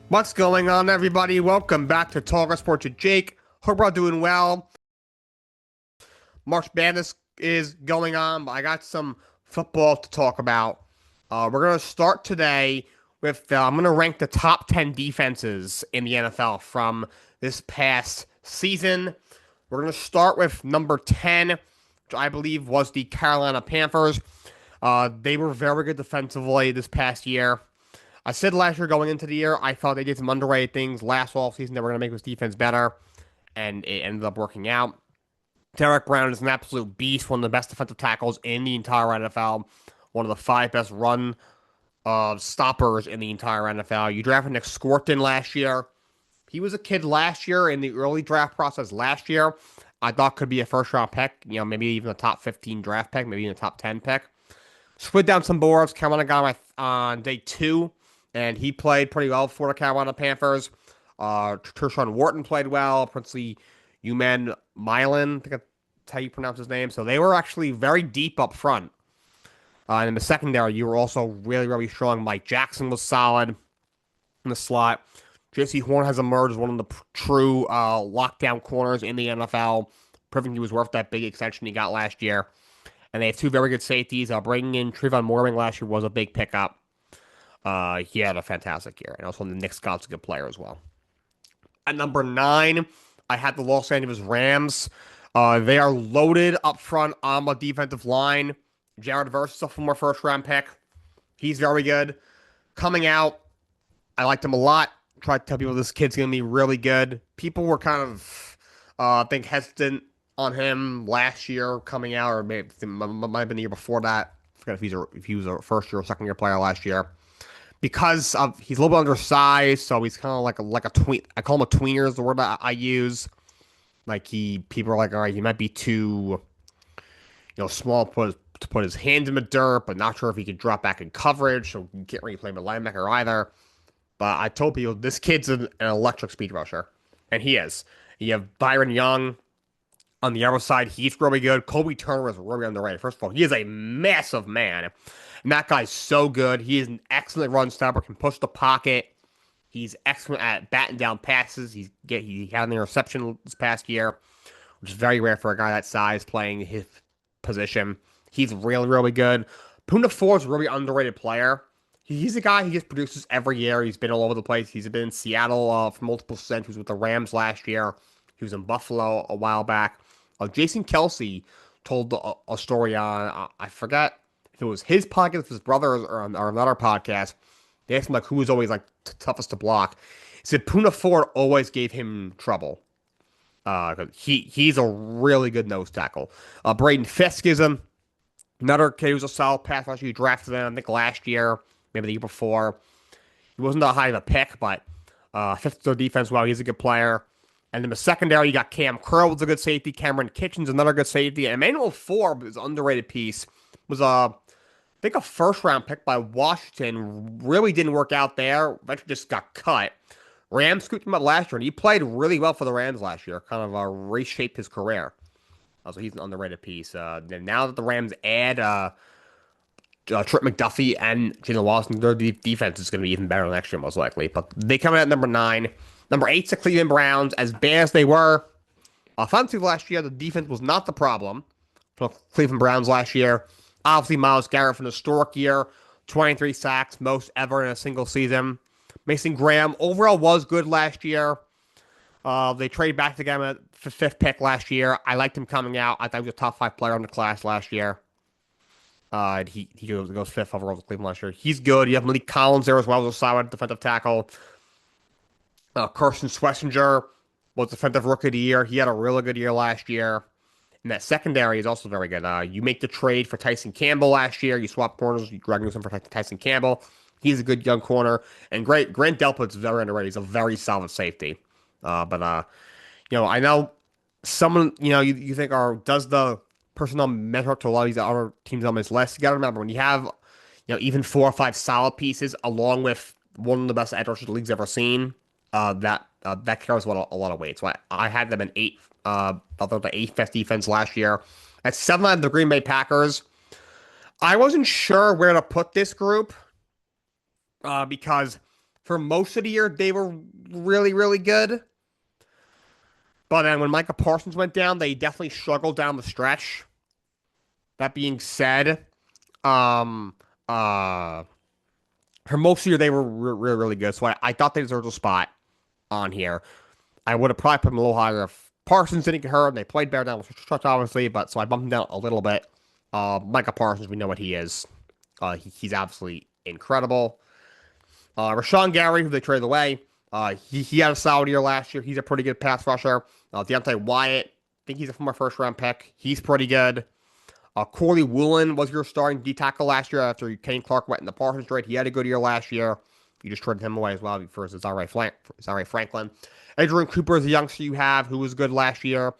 What's going on, everybody? Welcome back to Talkin Sports with Jake. Hope we're all doing well. March Madness is going on, but I got some football to talk about. We're going to start today with I'm going to rank the top 10 defenses in the NFL from this past season. We're going to start with number 10, which I believe was the Carolina Panthers. They were very good defensively this past year. I said last year going into the year, I thought they did some underrated things last offseason that were going to make this defense better, and it ended up working out. Derek Brown is an absolute beast, one of the best defensive tackles in the entire NFL, one of the five best run stoppers in the entire NFL. You drafted Nick Scorton last year. He was a kid last year in the early draft process last year. I thought could be a first round pick, maybe even a top 15 draft pick, maybe even a top 10 pick. Slid down some boards. Carolina got him on day 2. And he played pretty well for the Carolina Panthers. Tershawn Wharton played well. Princely Uman Milan, I think that's how you pronounce his name. So they were actually very deep up front. And in the secondary, you were also really, really strong. Mike Jackson was solid in the slot. J.C. Horn has emerged as one of the true lockdown corners in the NFL, proving he was worth that big extension he got last year. And they have two very good safeties. Bringing in Trayvon Moring last year was a big pickup. He had a fantastic year, and also the Nick Scott's a good player as well. At number 9, I had the Los Angeles Rams. They are loaded up front on the defensive line. Jared Verse is a former first-round pick. He's very good. Coming out, I liked him a lot. Tried to tell people this kid's going to be really good. People were kind of, I think, hesitant on him last year coming out, or maybe it might have been the year before that. I forget if he was a first-year or second-year player last year. Because he's a little bit undersized, so he's kind of like a tween. I call him a tweener is the word I use. People are like, all right, he might be too, small to put his hands in the dirt, but not sure if he could drop back in coverage, so he can't really play him a linebacker either. But I told people this kid's an electric speed rusher, and he is. You have Byron Young on the other side. He's really good. Colby Turner is really underrated. First of all, he is a massive man. And that guy's so good. He is an excellent run stopper, can push the pocket. He's excellent at batting down passes. He had an interception this past year, which is very rare for a guy that size playing his position. He's really, really good. Poona Ford's a really underrated player. He's a guy who just produces every year. He's been all over the place. He's been in Seattle for multiple stints. He was with the Rams last year. He was in Buffalo a while back. Jason Kelsey told a story on, I forget if it was his podcast, if his brother, or another podcast. They asked him who was always toughest to block. He said Poona Ford always gave him trouble. He's a really good nose tackle. Braden Fisk is another kid who's a solid pass rusher. You drafted him, I think, last year, maybe the year before. He wasn't that high of a pick, but fifth to defense, well, he's a good player. And in the secondary, you got Cam Curl was a good safety. Cameron Kitchens, another good safety. And Emmanuel Forbes is an underrated piece. Was I think a first-round pick by Washington. Really didn't work out there. Eventually just got cut. Rams scooped him up last year, and he played really well for the Rams last year. Kind of reshaped his career. So he's an underrated piece. Then now that the Rams add Trent McDuffie and Jalen Wallace, their defense is going to be even better next year, most likely. But they come in at number 9. Number 8's the Cleveland Browns. As bad as they were offensive last year, the defense was not the problem for Cleveland Browns last year. Obviously, Myles Garrett, an historic year, 23 sacks, most ever in a single season. Mason Graham overall was good last year. They traded back to him at the 5th pick last year. I liked him coming out. I thought he was a top 5 player in the class last year. He goes 5th overall to Cleveland last year. He's good. You have Malik Collins there as well as a solid defensive tackle. Carson Schlesinger was defensive rookie of the year. He had a really good year last year. And that secondary is also very good. You make the trade for Tyson Campbell last year. You swap corners. You drag Newsom for Tyson Campbell. He's a good young corner. And Grant Delpit's very underrated. He's a very solid safety. I know someone, you think, does the personnel measure up to a lot of these other teams on this list? You got to remember, when you have, even 4 or 5 solid pieces, along with one of the best edge rushers the league's ever seen, that carries a lot of weight. So I had them in 8th, although the 8th best defense last year. At 7, I had the Green Bay Packers. I wasn't sure where to put this group because For most of the year, they were really, really good. But then when Micah Parsons went down, they definitely struggled down the stretch. That being said, um, uh, for most of the year, they were really, really good. So I thought they deserved a spot on here. I would have probably put them a little higher if Parsons didn't get hurt and they played better down the stretch, obviously. But so I bumped them down a little bit. Micah Parsons, we know what he is. He's absolutely incredible. Rashawn Gary, who they traded away, he had a solid year last year. He's a pretty good pass rusher. Deontay Wyatt, I think he's a former first round pick. He's pretty good. Corley Woolen was your starting D tackle last year after Kane Clark went in the Parsons trade. He had a good year last year. You just traded him away as well for Zachary Franklin. Adrian Cooper is a youngster you have who was good last year.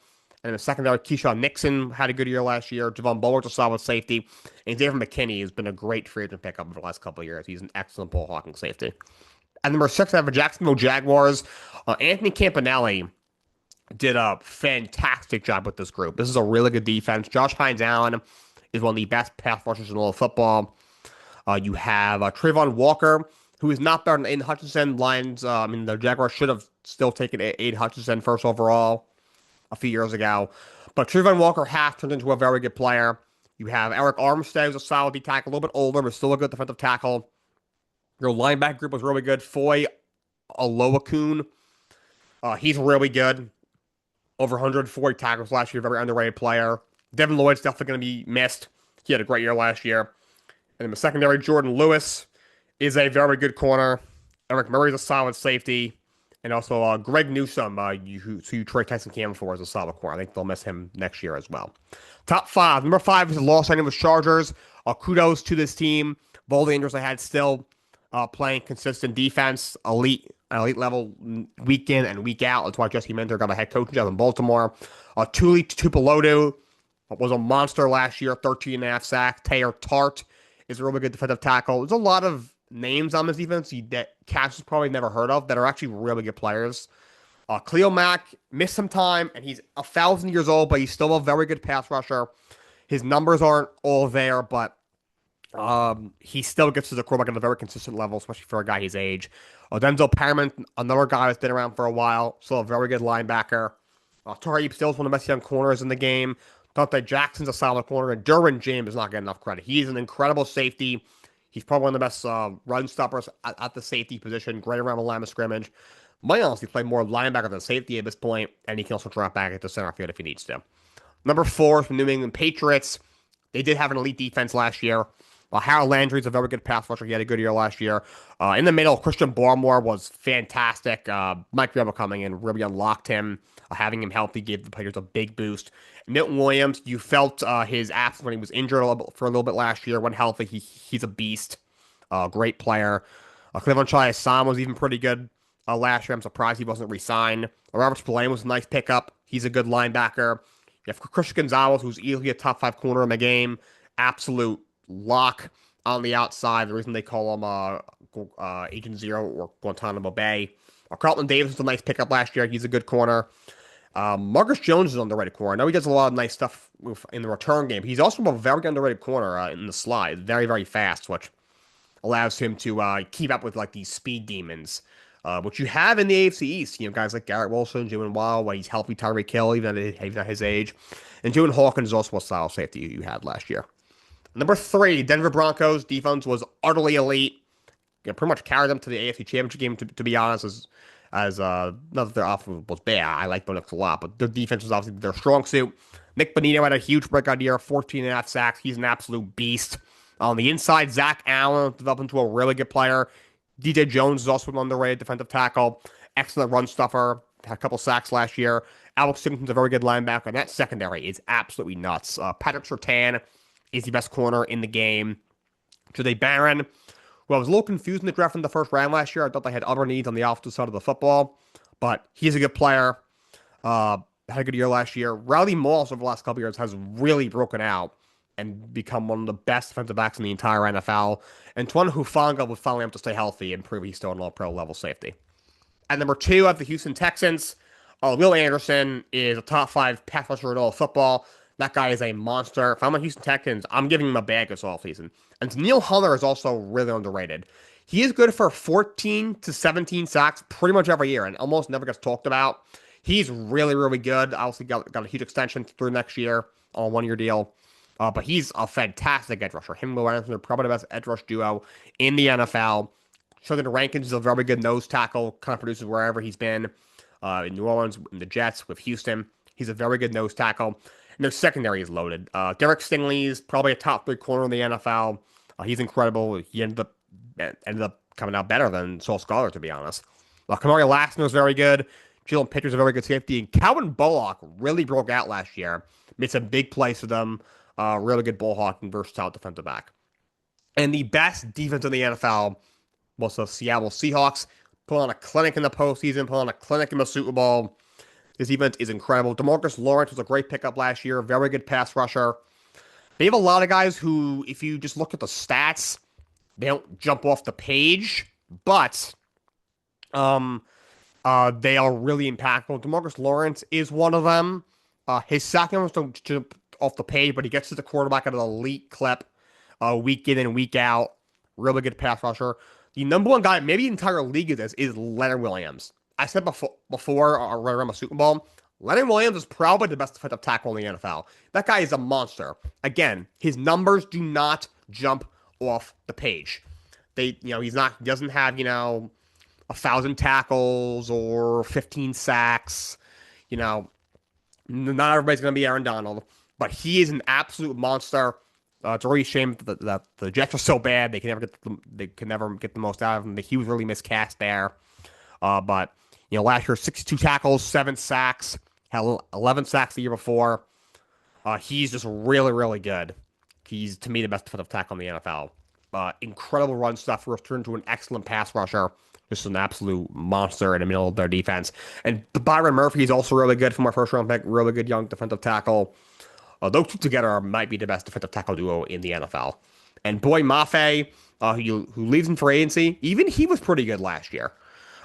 And in the secondary, Keyshawn Nixon had a good year last year. Javon Bullard's a solid safety. And David McKinney has been a great free agent pickup over the last couple of years. He's an excellent ball hawking safety. At number 6, I have the Jacksonville Jaguars. Anthony Campanelli did a fantastic job with this group. This is a really good defense. Josh Hines-Allen is one of the best pass rushers in all of football. You have Trayvon Walker, who is not better than Aiden Hutchinson. The Jaguars should have still taken Aiden Hutchinson first overall a few years ago. But Trayvon Walker has turned into a very good player. You have Eric Armstead, who's a solid D tackle, a little bit older, but still a good defensive tackle. Your linebacker group was really good. Foy Oluokun, he's really good. Over 140 tackles last year, very underrated player. Devin Lloyd's definitely going to be missed. He had a great year last year. And in the secondary, Jordan Lewis is a very good corner. Eric Murray's a solid safety. And also Greg Newsome, who you trade Tyson Campbell for, is a solid corner. I think they'll miss him next year as well. Top 5. Number 5 is the Los Angeles Chargers. Kudos to this team. Of all the injuries they had, still playing consistent defense, elite level week in and week out. That's why Jesse Minter got a head coaching job in Baltimore. Tuli Tuipulotu was a monster last year, 13.5 sacks. Taylor Tart is a really good defensive tackle. There's a lot of names on this defense that Cash has probably never heard of that are actually really good players. Cleo Mack missed some time, and he's 1,000 years old, but he's still a very good pass rusher. His numbers aren't all there, but he still gets to the quarterback at a very consistent level, especially for a guy his age. Denzel Perriman, another guy that's been around for a while, still a very good linebacker. Tariq Still's one of the best young corners in the game. Dante Jackson's a solid corner, and Derwin James is not getting enough credit. He's an incredible safety. He's probably one of the best run stoppers at the safety position, great around the line of scrimmage. Might honestly play more linebacker than safety at this point, and he can also drop back at the center field if he needs to. Number 4 is the New England Patriots. They did have an elite defense last year. Harold Landry's a very good pass rusher. He had a good year last year. In the middle, Christian Barmore was fantastic. Mike Vrabel coming in really unlocked him. Having him healthy gave the Patriots a big boost. Milton Williams, you felt his absence when he was injured for a little bit last year. When healthy, he's a beast. Great player. Cleveland Chai-Assam was even pretty good last year. I'm surprised he wasn't re-signed. Robert Spillane was a nice pickup. He's a good linebacker. You have Christian Gonzalez, who's easily a top 5 corner in the game. Absolute lock on the outside. The reason they call him Agent Zero or Guantanamo Bay. Carlton Davis was a nice pickup last year. He's a good corner. Marcus Jones is on the right corner. I know he does a lot of nice stuff in the return game. He's also a very underrated corner in the slide. Very, very fast, which allows him to keep up with like these speed demons, which you have in the AFC East. You know, guys like Garrett Wilson, Jalen Waddle, when he's healthy, Tyreek Hill, even at his age. And Jalen Hawkins is also a solid safety you had last year. Number 3, Denver Broncos. Defense was utterly elite. Pretty much carried them to the AFC Championship game, to be honest, as not that their offense was bad. I like Bucs a lot, but their defense was obviously their strong suit. Nick Bonito had a huge breakout year, 14.5 sacks. He's an absolute beast. On the inside, Zach Allen developed into a really good player. DJ Jones is also an underrated defensive tackle. Excellent run stuffer. Had a couple sacks last year. Alex Singleton's a very good linebacker, and that secondary is absolutely nuts. Patrick Surtain is the best corner in the game. Jade Barron, who I was a little confused in the draft in the first round last year. I thought they had other needs on the offensive side of the football, but he's a good player. Had a good year last year. Rowdy Moss over the last couple of years has really broken out and become one of the best defensive backs in the entire NFL. And Tuan Hufanga was finally able to stay healthy and prove he's still an all-pro level safety. At number 2, I have the Houston Texans. Will Anderson is a top 5 pass rusher in all of football. That guy is a monster. If I'm a Houston Texans, I'm giving him a bag this offseason. And Neil Hunter is also really underrated. He is good for 14 to 17 sacks pretty much every year and almost never gets talked about. He's really, really good. Obviously got a huge extension through next year on a 1-year deal. But he's a fantastic edge rusher. Him and Will Anderson are probably the best edge rush duo in the NFL. Sheldon Rankins is a very good nose tackle, kind of produces wherever he's been. In New Orleans, in the Jets, with Houston. He's a very good nose tackle. And their secondary is loaded. Derek Stingley is probably a top 3 corner in the NFL. He's incredible. He ended up coming out better than Saul Scholar, to be honest. Kamari Lassner is very good. Jalen Pitcher's a very good safety. And Calvin Bullock really broke out last year. Made some big plays for them. Really good ball hawking, versatile defensive back. And the best defense in the NFL was the Seattle Seahawks. Put on a clinic in the postseason, put on a clinic in the Super Bowl. This defense is incredible. DeMarcus Lawrence was a great pickup last year. Very good pass rusher. They have a lot of guys who, if you just look at the stats, they don't jump off the page, but they are really impactful. DeMarcus Lawrence is one of them. His sack numbers don't jump off the page, but he gets to the quarterback at an elite clip, week in and week out. Really good pass rusher. The number one guy, maybe the entire league of this, is Leonard Williams. I said before right around the Super Bowl, Leonard Williams is probably the best defensive tackle in the NFL. That guy is a monster. Again, his numbers do not jump off the page. He doesn't have, 1,000 tackles or 15 sacks. Not everybody's going to be Aaron Donald, but he is an absolute monster. It's a really shame that the Jets are so bad they can never get the most out of him. He was really miscast there. But last year 62 tackles, 7 sacks, had 11 sacks the year before. He's just really, really good. He's, to me, the best defensive tackle in the NFL. Incredible run stuff. Returned to an excellent pass rusher. Just an absolute monster in the middle of their defense. And Byron Murphy is also really good from our first round pick. Really good young defensive tackle. Those two together might be the best defensive tackle duo in the NFL. And Boy Mafe, who leaves in free agency, even he was pretty good last year.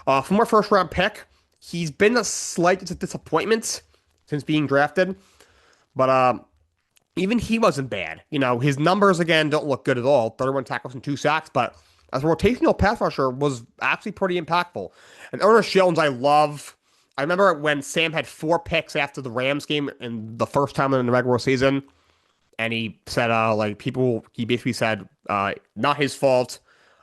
From our first round pick, he's been a slight disappointment since being drafted. But even he wasn't bad. His numbers, again, don't look good at all. 31 tackles and 2 sacks. But as a rotational pass rusher, was actually pretty impactful. And Ernest Jones, I love. I remember when Sam had 4 picks after the Rams game in the first time in the regular season, and he said, he basically said, not his fault.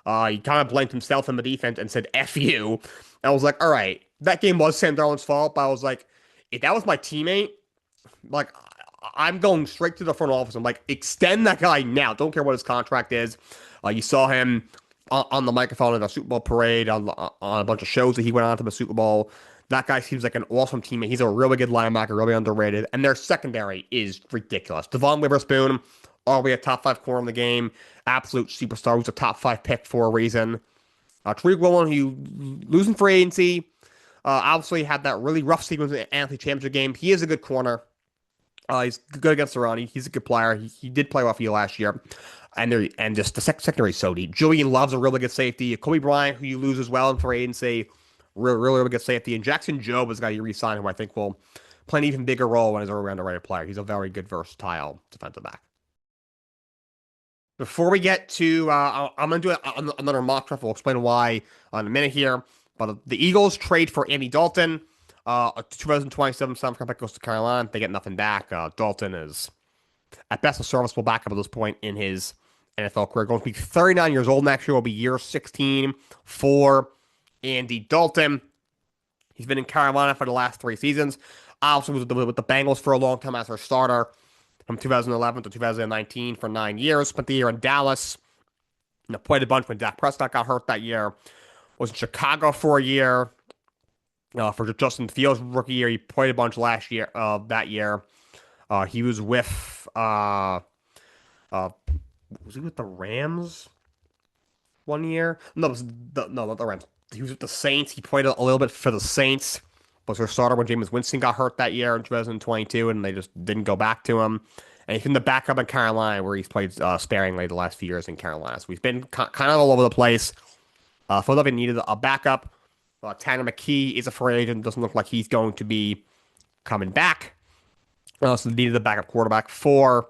He kind of blamed himself in the defense and said, F you. And I was like, all right, that game was Sam Darnold's fault, but I was like, if that was my teammate, I'm going straight to the front office. I'm like, extend that guy now. Don't care what his contract is. You saw him on the microphone at a Super Bowl parade, on a bunch of shows that he went on to the Super Bowl. That guy seems like an awesome teammate. He's a really good linebacker, really underrated. And their secondary is ridiculous. Devon Witherspoon, already a top 5 corner in the game. Absolute superstar. Who's a top 5 pick for a reason. Tariq Woolen, who losing free agency, obviously had that really rough sequence in the NFC Championship game. He is a good corner. He's good against the run. He's a good player. He did play well for you last year. And just the secondary is so deep. Julian Love's a really good safety. Kobe Bryant, who you lose as well in free agency. Really good safety. And Jackson Jobe is a guy you re-sign, who I think will play an even bigger role when he's a underrated player. He's a very good, versatile defensive back. Before we get to, I'm going to do another mock draft. We'll explain why in a minute here. But the Eagles trade for Andy Dalton. A 2027 seventh round pick goes to Carolina. They get nothing back. Dalton is, at best, a serviceable backup at this point in his NFL career. Going to be 39 years old next year. Will be year 16 for Andy Dalton. He's been in Carolina for the last 3 seasons. Also was with the Bengals for a long time as their starter from 2011 to 2019 for 9 years. Spent the year in Dallas. Played a bunch when Dak Prescott got hurt that year. Was in Chicago for a year. For Justin Fields' rookie year, he played a bunch last year. That year, he was with. Was he with the Rams? 1 year? No, not the Rams. He was with the Saints. He played a little bit for the Saints. Was their starter when Jameis Winston got hurt that year in 2022, and they just didn't go back to him. And he's been the backup in Carolina, where he's played sparingly the last few years in Carolina. So he's been kind of all over the place. Philadelphia needed a backup. Tanner McKee is a free agent. Doesn't look like he's going to be coming back. So they needed a backup quarterback for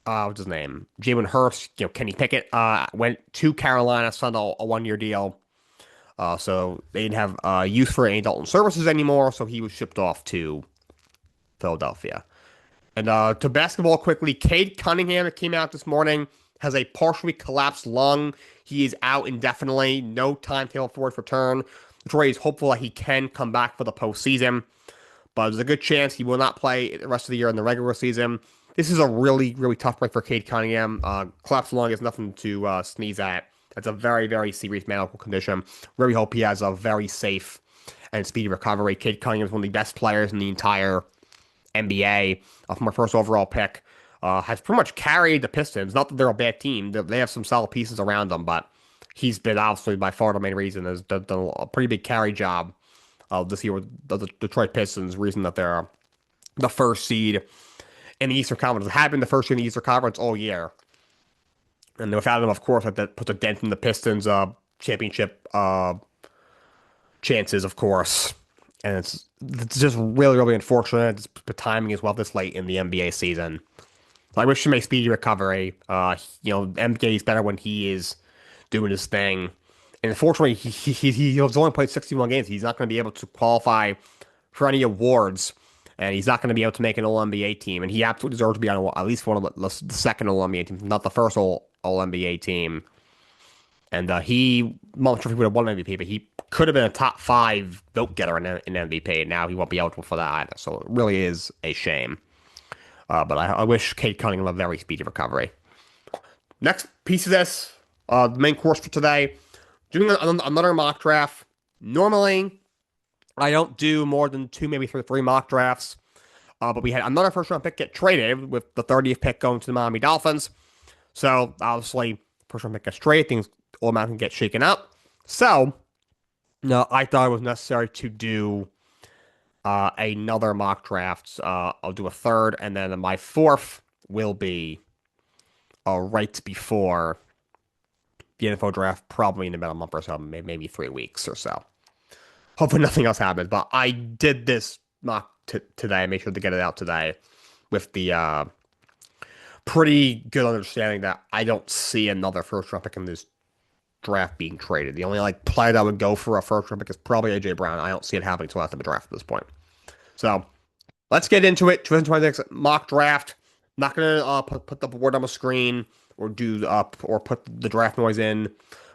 what's his name? Jalen Hurts, Kenny Pickett, went to Carolina, signed a 1 year deal. So they didn't have use for any Dalton services anymore, so he was shipped off to Philadelphia. And to basketball quickly, Cade Cunningham, it came out this morning, has a partially collapsed lung. He is out indefinitely. No timetable for his return. Detroit is hopeful that he can come back for the postseason, but there's a good chance he will not play the rest of the year in the regular season. This is a really, really tough break for Cade Cunningham. Collapsed lung is nothing to sneeze at. It's a very, very serious medical condition. Really hope he has a very safe and speedy recovery. Cade Cunningham is one of the best players in the entire NBA, from our first overall pick. Has pretty much carried the Pistons. Not that they're a bad team. They have some solid pieces around them, but he's been obviously by far the main reason. Has done a pretty big carry job this year with the Detroit Pistons. Reason that they're the first seed in the Eastern Conference. They have been the first seed in the Eastern Conference all year. And without them, of course, that puts a dent in the Pistons' championship chances, of course. And it's just really, really unfortunate. The timing as well this late in the NBA season. I wish him a speedy recovery. NBA is better when he is doing his thing. And unfortunately, he's only played 61 games. He's not going to be able to qualify for any awards. And he's not going to be able to make an All-NBA team. And he absolutely deserves to be on at least one of the second All-NBA team, not the first All-NBA team. And I'm not sure if he would have won MVP, but he could have been a top 5 vote getter in MVP. And now he won't be eligible for that either. So it really is a shame. But I wish Cade Cunningham a very speedy recovery. Next piece of this, the main course for today, doing another mock draft. Normally, I don't do more than 2, maybe 3 mock drafts. But we had another first round pick get traded with the 30th pick going to the Miami Dolphins. So obviously, first round pick gets traded, things automatically get shaken up. So, I thought it was necessary to do another mock draft. I'll do a third, and then my fourth will be right before the NFL draft, probably in about a month or so, maybe 3 weeks or so. Hopefully nothing else happens, but I did this mock today. I made sure to get it out today with the pretty good understanding that I don't see another first round pick in this draft being traded. The only player that would go for a first round pick is probably AJ Brown. I don't see it happening until after the draft at this point. So let's get into it. 2026 mock draft. I'm not gonna put the board on the screen or put the draft noise in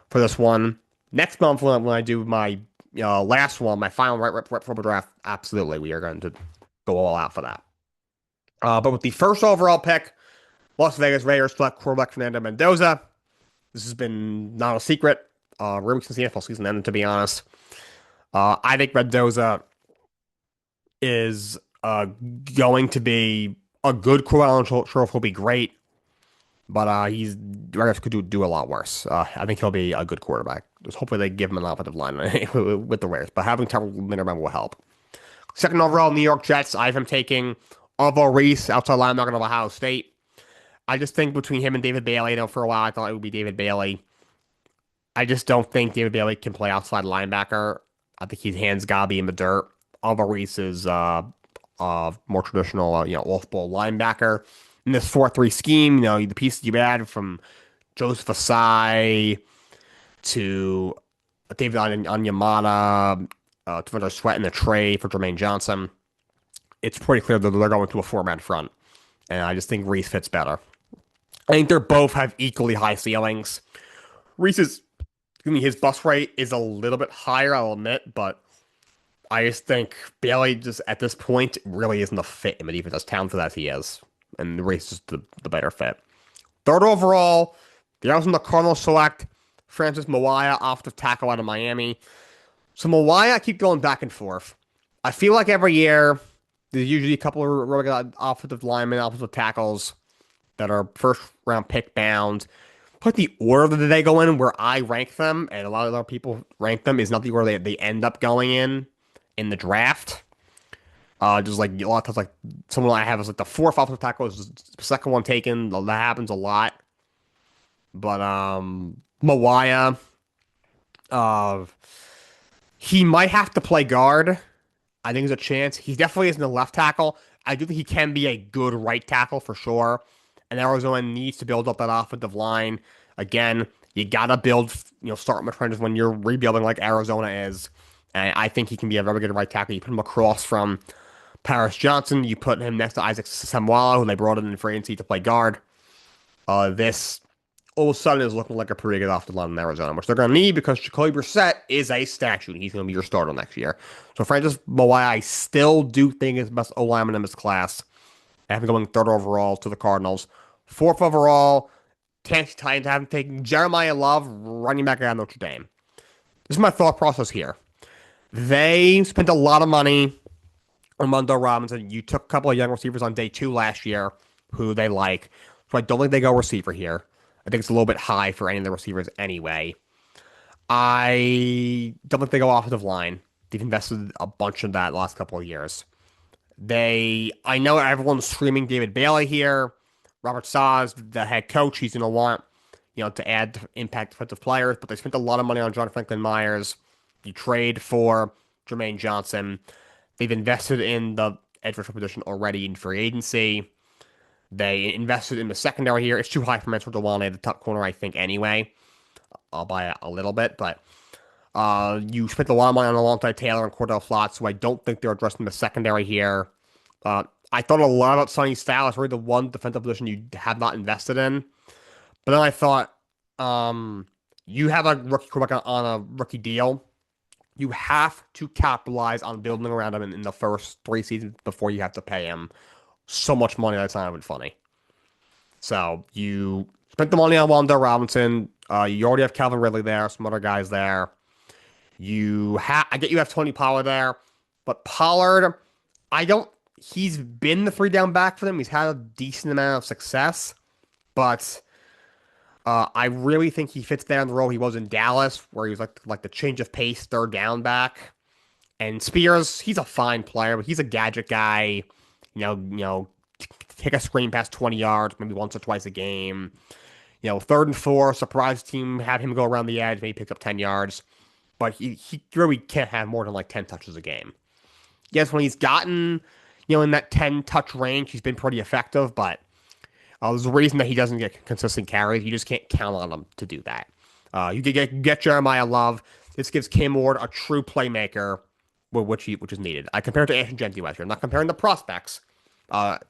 for this one. Next month when I do my last one, my final right for the draft, absolutely we are going to go all out for that. But with the first overall pick, Las Vegas Raiders select quarterback Fernando Mendoza. This has been not a secret, really since the NFL season ended, to be honest. I think Mendoza is going to be a good quarterback. I'm not sure if he'll be great, but Raiders could do a lot worse. I think he'll be a good quarterback. Just hopefully they give him an offensive line with the Raiders, but having Terrell Linderman will help. Second overall, New York Jets. I have him taking Alvaro Reese, outside linebacker of Ohio State. I just think between him and David Bailey, for a while I thought it would be David Bailey. I just don't think David Bailey can play outside linebacker. I think his hands gotta be in the dirt. Alvaro Reese is more traditional, off-ball linebacker. In this 4-3 scheme, the pieces you add from Joseph Asai to David Onyemata, to Sweat in the trade for Jermaine Johnson, it's pretty clear that they're going to a 4-man front. And I just think Reese fits better. I think they both have equally high ceilings. Reese's, his bust rate is a little bit higher, I'll admit, but I just think Bailey just at this point really isn't a fit in the defense as talented as he is. And Reese is the better fit. Third overall, the Arizona Cardinals select Francis Mawaya, offensive tackle out of Miami. So Mawaya, I keep going back and forth. I feel like every year there's usually a couple of regular offensive linemen, offensive tackles that are first round pick bound. Put the order that they go in where I rank them, and a lot of other people rank them, is not the order they end up going in the draft. Just like a lot of times, someone I have is the 4th offensive tackle is the second one taken. That happens a lot. But Mawaya, he might have to play guard. I think there's a chance. He definitely isn't a left tackle. I do think he can be a good right tackle for sure. and Arizona needs to build up that offensive line. Again, you gotta build, start from the trenches when you're rebuilding like Arizona is. And I think he can be a very good right tackle. You put him across from Paris Johnson. You put him next to Isaac Samuel, who they brought in free agency to play guard. This all of a sudden is looking like a pretty good offensive line in Arizona, which they're going to need because Jacoby Brissett is a statue. He's going to be your starter next year. So Francis Mawai, I still do think is the best O-lineman in this class. I have him going third overall to the Cardinals. Fourth overall, Tennessee Titans have him taking Jeremiah Love, running back out of Notre Dame. This is my thought process here. They spent a lot of money on Mondo Robinson. You took a couple of young receivers on day 2 last year who they like. So I don't think they go receiver here. I think it's a little bit high for any of the receivers anyway. I don't think they go offensive line. They've invested a bunch in that last couple of years. I know everyone's screaming David Bailey here. Robert Saz, the head coach, he's going to want, to add impact defensive players, but they spent a lot of money on John Franklin Myers. You trade for Jermaine Johnson. They've invested in the edge rusher position already in free agency. They invested in the secondary here. It's too high for Mansur Delane, the top corner, I think, anyway. I'll buy a little bit, but you spent a lot of money on Alontae Taylor and Cordell Flott, so I don't think they're addressing the secondary here. I thought a lot about Sonny Styles. It's really the one defensive position you have not invested in. But then I thought, you have a rookie quarterback on a rookie deal. You have to capitalize on building around him in the first 3 seasons before you have to pay him so much money that's not even funny. So you spent the money on Wanda Robinson. You already have Calvin Ridley there, some other guys there. I get you have Tony Pollard there, but Pollard, he's been the 3-down back for them. He's had a decent amount of success, but I really think he fits there in the role he was in Dallas, where he was like the change of pace 3rd down back. And Spears, he's a fine player, but he's a gadget guy. Take a screen past 20 yards, maybe once or twice a game. 3rd and 4, surprise team, have him go around the edge, maybe pick up 10 yards. But he really can't have more than like 10 touches a game. Yes, when he's gotten, in that 10-touch range, he's been pretty effective, but there's a reason that he doesn't get consistent carries. You just can't count on him to do that. You can get Jeremiah Love. This gives Cam Ward a true playmaker, which is needed. I compare it to Ashton Jeanty last year. I'm not comparing the prospects,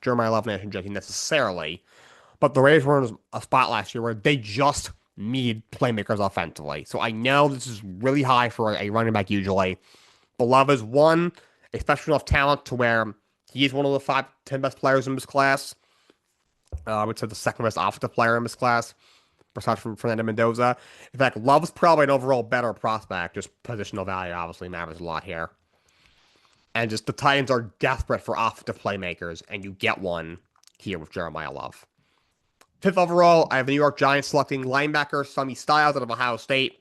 Jeremiah Love and Ashton Jeanty necessarily, but the Raiders were in a spot last year where they just need playmakers offensively. So I know this is really high for a running back usually, but Love is one, especially enough talent to where he is one of the 5-10 best players in this class. I would say the 2nd best offensive player in this class, besides from Fernando Mendoza. In fact, Love's probably an overall better prospect. Just positional value obviously matters a lot here. And just the Titans are desperate for offensive playmakers, and you get one here with Jeremiah Love. 5th overall, I have the New York Giants selecting linebacker Sonny Styles out of Ohio State.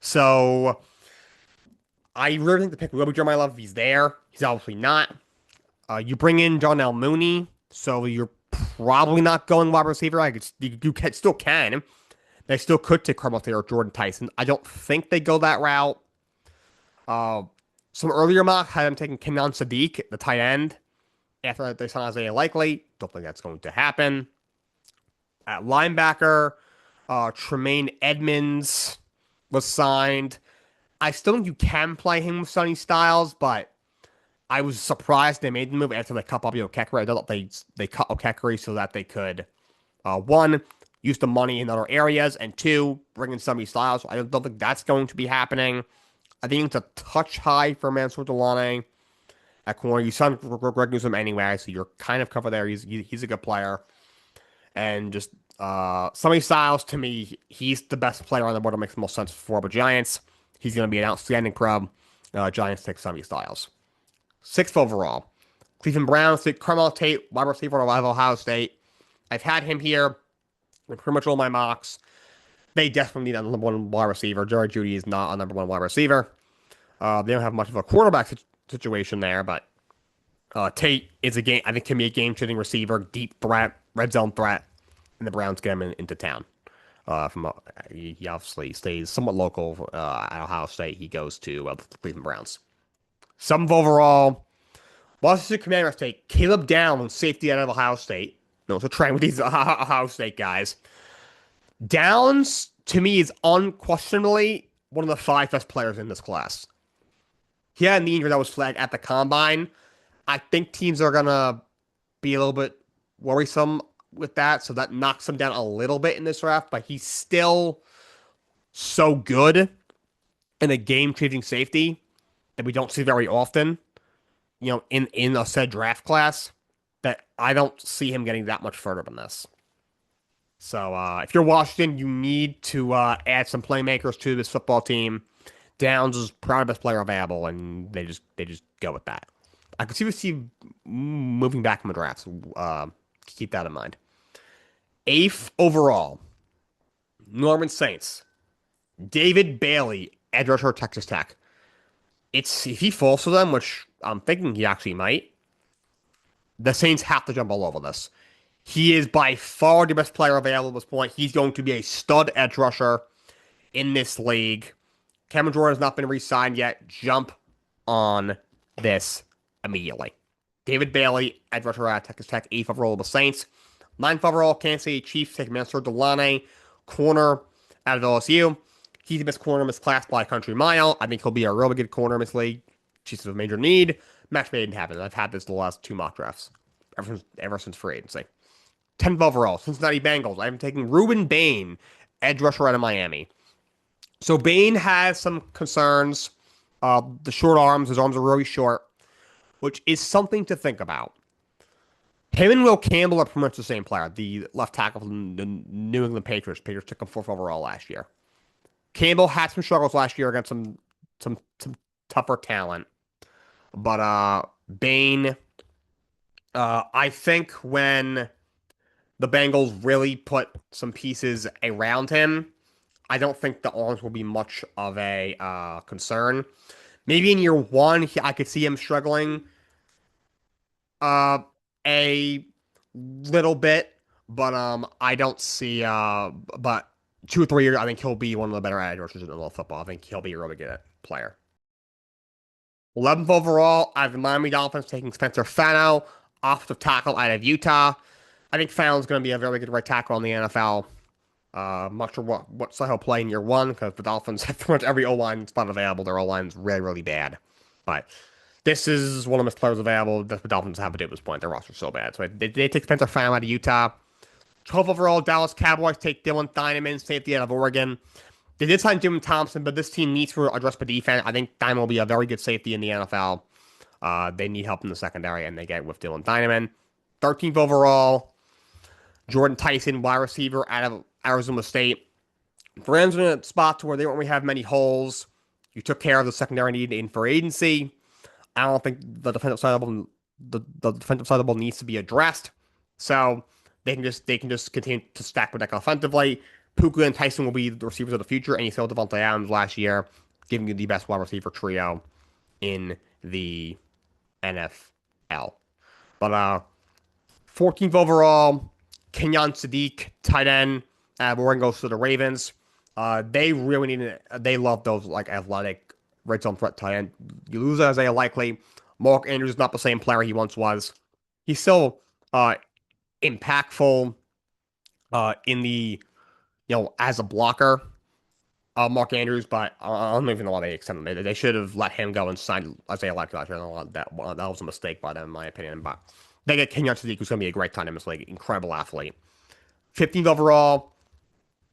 So I really think the pick will be Jeremiah Love if he's there. He's obviously not. You bring in Darnell Mooney, so you're probably not going wide receiver. You still can. They still could take Carmel Taylor or Jordan Tyson. I don't think they go that route. Some earlier mock had them taking Kenan Sadiq, the tight end. After that, they signed Isaiah Likely. Don't think that's going to happen. At linebacker, Tremaine Edmonds was signed. I still think you can play him with Sonny Styles, but I was surprised they made the move after they cut Bobby O'Kekere. I thought they cut O'Kekere so that they could, 1, use the money in other areas, and 2, bring in Sonny Styles. I don't think that's going to be happening. I think it's a touch high for Mansur Delane at corner. You signed Greg Newsome anyway, so you're kind of covered there. He's a good player. And just Sonny Styles, to me, he's the best player on the board that makes the most sense for the Giants. He's going to be an outstanding pro. Giants take Sonny Styles. 6th overall, Cleveland Browns take Carmel Tate, wide receiver out of Ohio State. I've had him here in pretty much all my mocks. They definitely need a number 1 wide receiver. Jerry Jeudy is not a number 1 wide receiver. They don't have much of a quarterback situation there, but Tate is I think can be a game-changing receiver, deep threat, red zone threat, and the Browns get him into town. He obviously stays somewhat local at Ohio State. He goes to the Cleveland Browns. 7th overall, Washington Commanders take Caleb Downs, safety out of Ohio State. No, it's a trend with these Ohio State guys. Downs, to me, is unquestionably one of the five best players in this class. He had an injury that was flagged at the combine. I think teams are going to be a little bit worrisome with that, so that knocks him down a little bit in this draft, but he's still so good in a game-changing safety that we don't see very often, in a said draft class, that I don't see him getting that much further than this. So if you're Washington, you need to add some playmakers to this football team. Downs is probably the best player available, and they just go with that. I could see the team moving back in the drafts. Keep that in mind. Eighth overall, Norman Saints, David Bailey, edge rusher, Texas Tech. If he falls to them, which I'm thinking he actually might, the Saints have to jump all over this. He is by far the best player available at this point. He's going to be a stud edge rusher in this league. Cameron Jordan has not been re-signed yet. Jump on this immediately. David Bailey, edge rusher at Texas Tech, 8th overall of the Saints. 9th overall, Kansas City Chiefs take Master Delane, corner out of LSU. He's the best corner in this class by a country mile. I think he'll be a really good corner in this league. Chiefs have a major need. Match made in heaven. I've had this the last 2 mock drafts, ever since free agency. 10th overall, Cincinnati Bengals. I'm taking Ruben Bain, edge rusher out of Miami. So Bain has some concerns. The short arms, his arms are really short, which is something to think about. Him and Will Campbell are pretty much the same player, the left tackle from the New England Patriots. Patriots took him 4th overall last year. Campbell had some struggles last year against some tougher talent. But Bain, I think when the Bengals really put some pieces around him, I don't think the arms will be much of a concern. Maybe in year 1, I could see him struggling a little bit, but I don't see. But 2 or 3 years, I think he'll be one of the better edge rushers in the world of football. I think he'll be a really good player. 11th overall, I have the Miami Dolphins taking Spencer Fano, offensive tackle out of Utah. I think Fano's going to be a very good right tackle in the NFL. Not sure what style he'll play in year 1, because the Dolphins have pretty much every O-line spot available. Their O-line's really, really bad. But this is one of the best players available. That's what the Dolphins have to do at this point. Their roster's so bad. So they take Spencer Fano out of Utah. 12th overall, Dallas Cowboys take Dylan Thieneman, safety out of Oregon. They did sign Jim Thompson, but this team needs to address the defense. I think Thieneman will be a very good safety in the NFL. They need help in the secondary, and they get it with Dylan Thieneman. 13th overall, Jordan Tyson, wide receiver out of Arizona State. The Rams are in a spot to where they don't really have many holes. You took care of the secondary need in free agency. I don't think the defensive side of the ball needs to be addressed. So they can just continue to stack the deck offensively. Puka and Tyson will be the receivers of the future, and you saw Devontae Adams last year, giving you the best wide receiver trio in the NFL. But 14th overall, Kenyon Sadiq, tight end. Oregon goes to the Ravens. They really need it. They love those athletic red zone threat tight end. You lose Isaiah Likely. Mark Andrews is not the same player he once was. He's still impactful in the as a blocker. Mark Andrews, but I don't even know why they extended him. They should have let him go and sign Isaiah Likely last year. That was a mistake by them, in my opinion. But they get Kenyon Sadiq, who's going to be a great tight end in this league. Incredible athlete. 15th overall,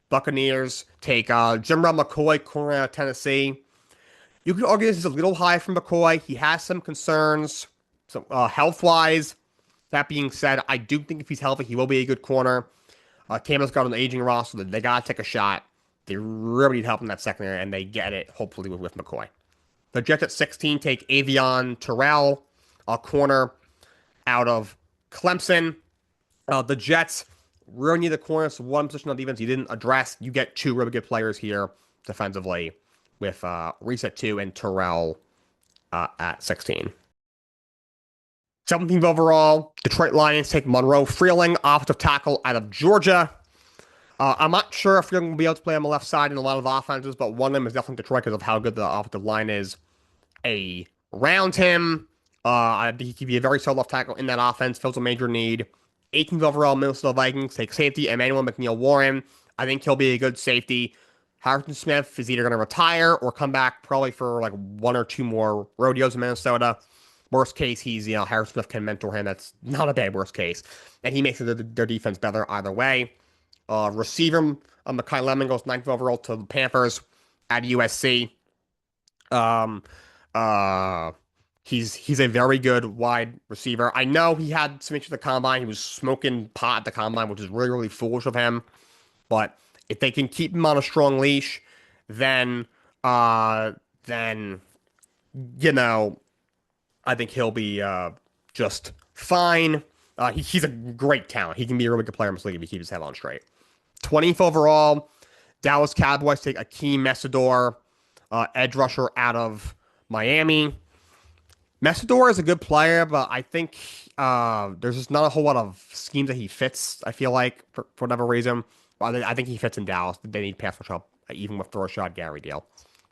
Buccaneers take Jim Rob McCoy, corner out of Tennessee. You could argue this is a little high from McCoy. He has some concerns, health-wise. That being said, I do think if he's healthy, he will be a good corner. Tampa's got an aging roster. They got to take a shot. They really need help in that secondary, and they get it, hopefully, with McCoy. The Jets at 16 take Avion Terrell, a corner out of Clemson. The Jets really need the corner, so one position on defense you didn't address. You get 2 really good players here defensively with Reese at 2 and Terrell at 16. 17th overall, Detroit Lions take Monroe Freeling, offensive tackle out of Georgia. I'm not sure if Freeling will be able to play on the left side in a lot of offenses, but one of them is definitely Detroit because of how good the offensive line is around him. I think he could be a very solid left tackle in that offense, fills a major need. 18th overall, Minnesota Vikings take safety Emmanuel McNeil-Warren. I think he'll be a good safety. Harrison Smith is either going to retire or come back probably for like one or two more rodeos in Minnesota. Worst case, Harrison Smith can mentor him. That's not a bad worst case. And he makes their defense better either way. Receiver, Mekhi Lemon goes 9th overall to the Panthers at USC. Um, uh, he's a very good wide receiver. I know he had some issues at the combine. He was smoking pot at the combine, which is really, really foolish of him. But if they can keep him on a strong leash, then then I think he'll be just fine. He's a great talent. He can be a really good player in this league if he keeps his head on straight. 20th overall, Dallas Cowboys take Akeem Messidor, edge rusher out of Miami. Messidor is a good player, but I think there's just not a whole lot of schemes that he fits, I feel like, for whatever reason. I think he fits in Dallas. They need pass rush help, even with Rashad Gary deal.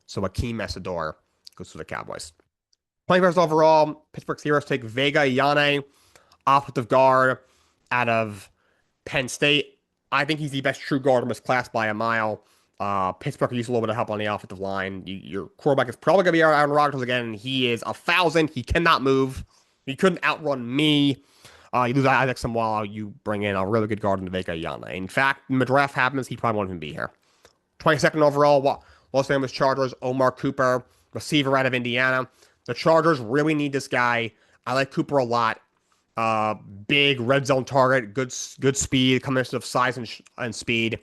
So Akeem Messidor goes to the Cowboys. 21st overall, Pittsburgh Steelers take Vega Iyane, offensive guard out of Penn State. I think he's the best true guard in this class by a mile. Pittsburgh could use a little bit of help on the offensive line. Your quarterback is probably going to be Aaron Rodgers again. He is 1,000. He cannot move. He couldn't outrun me. You lose Isaac Samuel, you bring in a really good guard in Vega Iyane. In fact, when the draft happens, he probably won't even be here. 22nd overall, Los Angeles Chargers, Omar Cooper, receiver out of Indiana. The Chargers really need this guy. I like Cooper a lot. Big red zone target, good speed, combination of size and speed.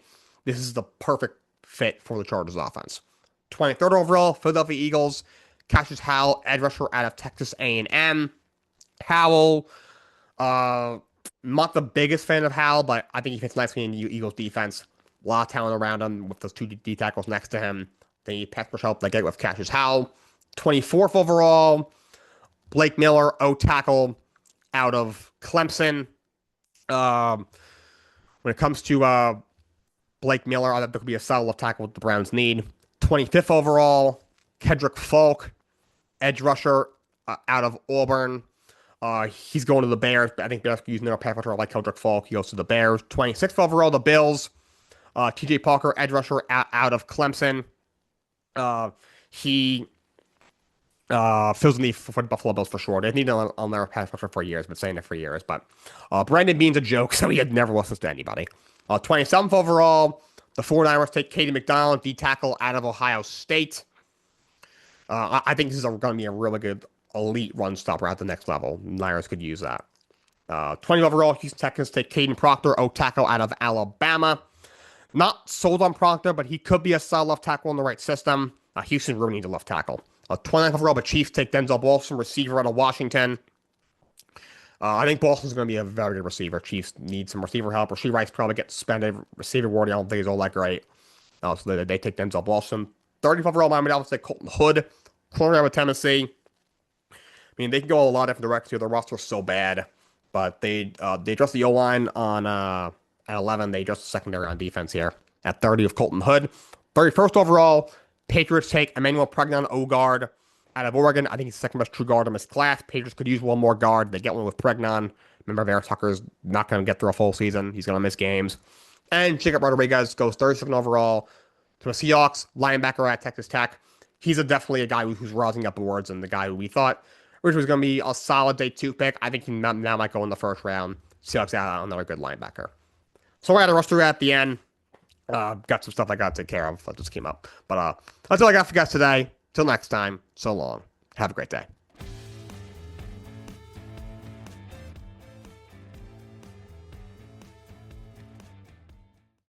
This is the perfect fit for the Chargers offense. 23rd overall, Philadelphia Eagles, Cassius Howell, edge rusher out of Texas A&M. Howell, not the biggest fan of Howell, but I think he fits nicely in the Eagles defense. A lot of talent around him with those two D tackles next to him. They need pass rush help they get with Cassius Howell. 24th overall, Blake Miller, O-tackle out of Clemson. When it comes to Blake Miller, I think there could be a solid left tackle that the Browns need. 25th overall, Kedrick Folk, edge rusher out of Auburn. He's going to the Bears, but I think Bears could use another pass rusher like Kedrick Folk. He goes to the Bears. 26th overall, the Bills. TJ Parker, edge rusher out of Clemson. He fills the need for the Buffalo Bills for sure. They've needed on their pass rusher for years, been saying it for years. But Brandon Beane's a joke, so he had never listens to anybody. 27th overall, the 49ers take Cade McDonald, D tackle out of Ohio State. I think this is going to be a really good elite run stopper at the next level. Niners could use that. 20 overall, Houston Texans take Caden Proctor, O tackle out of Alabama. Not sold on Proctor, but he could be a solid left tackle in the right system. Houston really needs a left tackle. 29th overall, but Chiefs take Denzel Boston, receiver out of Washington. I think Boston's going to be a very good receiver. Chiefs need some receiver help. Rasheed Rice probably gets suspended. Receiver award, I don't think he's all that great. So they take Denzel Boston. 30th overall, Miami Dolphins take Colton Hood, corner out of Tennessee. I mean, they can go a lot of different directions here. Their roster's so bad. But they addressed the O-line on at 11. They addressed the secondary on defense here. At 30 of Colton Hood. 31st overall, Patriots take Emmanuel Pregnon, O-guard out of Oregon. I think he's the second best true guard in this class. Patriots could use one more guard. They get one with Pregnon. Remember, Vera Tucker's not going to get through a full season. He's going to miss games. And Jacob Rodriguez goes 32nd overall to the Seahawks, linebacker at Texas Tech. He's definitely a guy who's rising up boards, and the guy who we thought which was going to be a solid day 2 pick. I think he now might go in the first round. Seahawks out another good linebacker. So we're at the roster at the end. Got some stuff I got to take care of that just came up. But that's all I got for you guys today. Till next time, so long. Have a great day.